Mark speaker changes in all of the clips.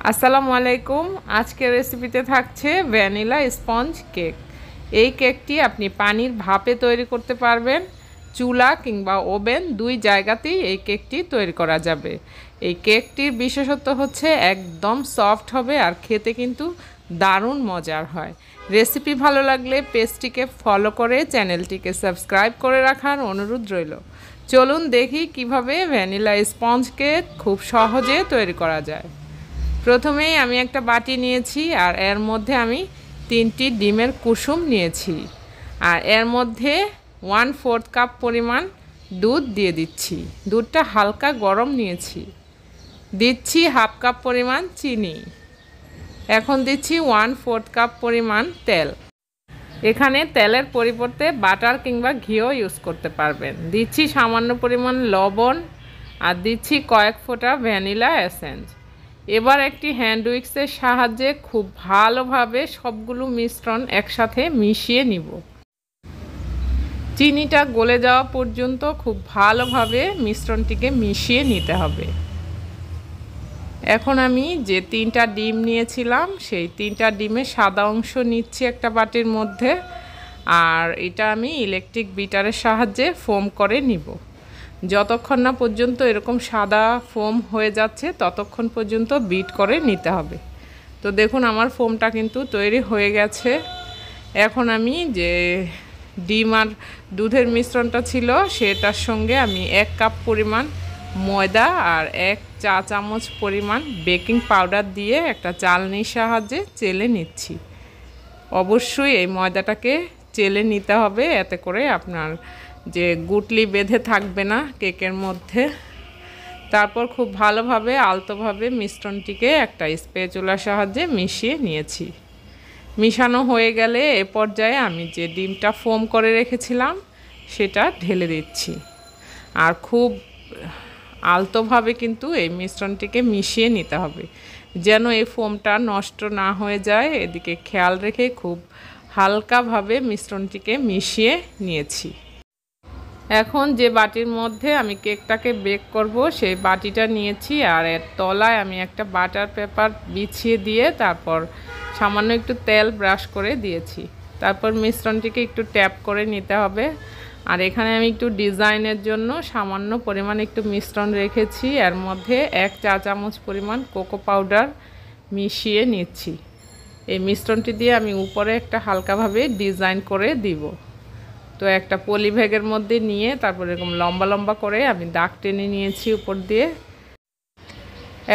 Speaker 1: আসসালামু আলাইকুম। আজকের রেসিপিতে থাকছে ভ্যানিলা স্পঞ্জ কেক। এই কেকটি আপনি পানির ভাপে তৈরি করতে পারবেন, চুলা কিংবা ওভেন দুই জায়গাতেই এই কেকটি তৈরি করা যাবে। এই কেকটির বিশেষত্ব হচ্ছে একদম সফট হবে আর খেতে কিন্তু দারুণ মজার হয়। রেসিপি ভালো লাগলে পেজটিকে ফলো করে চ্যানেলটিকে সাবস্ক্রাইব করে রাখার অনুরোধ রইল। চলুন দেখি কিভাবে ভ্যানিলা স্পঞ্জ কেক খুব সহজে তৈরি করা যায়। প্রথমেই আমি একটা বাটি নিয়েছি আর এর মধ্যে আমি 3টি ডিমের কুসুম নিয়েছি আর এর মধ্যে 1/4 কাপ পরিমাণ দুধ দিয়ে দিচ্ছি। দুধটা হালকা গরম নিয়েছি। দিচ্ছি 1/2 কাপ পরিমাণ চিনি। এখন দিচ্ছি 1/4 কাপ পরিমাণ তেল। এখানে তেলের পরিবর্তে বাটার কিংবা ঘিও ইউজ করতে পারবেন। দিচ্ছি সামান্য পরিমাণ লবণ আর দিচ্ছি কয়েক ফোঁটা ভ্যানিলা এসেন্স। এবার একটি হ্যান্ড উইক্সের সাহায্যে খুব ভালোভাবে সবগুলো মিশ্রণ একসাথে মিশিয়ে নিব। চিনিটা গলে যাওয়া পর্যন্ত খুব ভালোভাবে মিশ্রণটিকে মিশিয়ে নিতে হবে। এখন আমি যে 3টা ডিম নিয়েছিলাম সেই 3টা ডিমের সাদা অংশ নিচ্ছি একটা বাটির মধ্যে, আর এটা আমি ইলেকট্রিক বিটারের সাহায্যে ফোম করে নিব। যতক্ষণ না পর্যন্ত এরকম সাদা ফোম হয়ে যাচ্ছে ততক্ষণ পর্যন্ত বিট করে নিতে হবে। তো দেখুন আমার ফোমটা কিন্তু তৈরি হয়ে গেছে। এখন আমি যে ডিম আর দুধের মিশ্রণটা ছিল সেটার সঙ্গে আমি 1 কাপ পরিমাণ ময়দা আর 1 চা চামচ পরিমাণ বেকিং পাউডার দিয়ে একটা চালনির সাহায্যে চেলে নিচ্ছি। অবশ্যই এই ময়দাটাকে চেলে নিতে হবে, এতে করে আপনার যে গুটলি বেঁধে থাকবে না কেকের মধ্যে। তারপর খুব ভালোভাবে আলতোভাবে মিশ্রণটিকে একটা স্প্যাচুলার সাহায্যে মিশিয়ে নিয়েছি। মিশানো হয়ে গেলে এ পর্যায়ে আমি যে ডিমটা ফোম করে রেখেছিলাম সেটা ঢেলে দিচ্ছি। আর খুব আলতোভাবে কিন্তু এই মিশ্রণটিকে মিশিয়ে নিতে হবে যেন এই ফোমটা নষ্ট না হয়ে যায়, এদিকে খেয়াল রেখে খুব হালকাভাবে মিশ্রণটিকে মিশিয়ে নিয়েছি। এখন যে বাটির মধ্যে আমি কেকটাকে বেক করব সেই বাটিটা নিয়েছি আর এর তলায় আমি একটা বাটার পেপার বিছিয়ে দিয়ে তারপর সামান্য একটু তেল ব্রাশ করে দিয়েছি। তারপর মিশ্রণটিকে একটু ট্যাপ করে নিতে হবে। আর এখানে আমি একটু ডিজাইনের জন্য সামান্য পরিমাণ একটু মিশ্রণ রেখেছি, এর মধ্যে 1 চা চামচ পরিমাণ কোকো পাউডার মিশিয়ে নিচ্ছি। এই মিশ্রণটি দিয়ে আমি উপরে একটা হালকাভাবে ডিজাইন করে দিব। তো একটা পলি ব্যাগের মধ্যে নিয়ে তারপর এরকম লম্বা লম্বা করে আমি দাগ টেনে নিয়েছি উপর দিয়ে।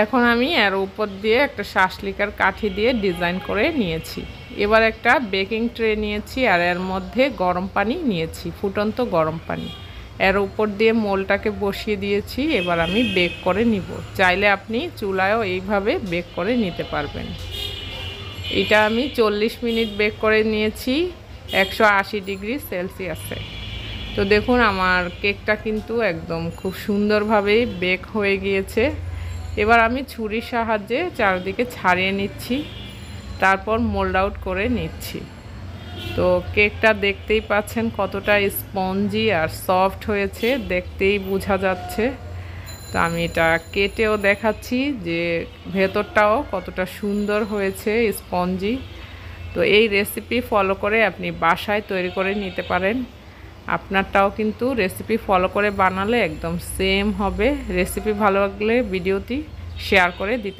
Speaker 1: এখন আমি এর উপর দিয়ে একটা শাঁসলিকার কাঠি দিয়ে ডিজাইন করে নিয়েছি। এবার একটা বেকিং ট্রে নিয়েছি আর এর মধ্যে গরম পানি নিয়েছি, ফুটন্ত গরম পানি। এর উপর দিয়ে মোলটাকে বসিয়ে দিয়েছি। এবার আমি বেক করে নিব। চাইলে আপনি চুলায়ও এইভাবে বেক করে নিতে পারবেন। এটা আমি 40 মিনিট বেক করে নিয়েছি 180 ডিগ্রি সেলসিয়াসে। তো দেখুন আমার কেকটা কিন্তু একদম খুব সুন্দরভাবেই বেক হয়ে গিয়েছে। এবার আমি ছুরির সাহায্যে চারদিকে ছাড়িয়ে নিচ্ছি, তারপর মোল্ড আউট করে নিচ্ছি। তো কেকটা দেখতেই পাচ্ছেন কতটা স্পঞ্জি আর সফট হয়েছে, দেখতেই বোঝা যাচ্ছে। তো আমি এটা কেটেও দেখাচ্ছি যে ভেতরটাও কতটা সুন্দর হয়েছে, স্পঞ্জি। তো এই রেসিপি ফলো করে আপনি বাসায় তৈরি করে নিতে পারেন। আপনারটাও কিন্তু রেসিপি ফলো করে বানালে একদম সেম হবে। রেসিপি ভালো লাগলে ভিডিওটি শেয়ার করে দিতে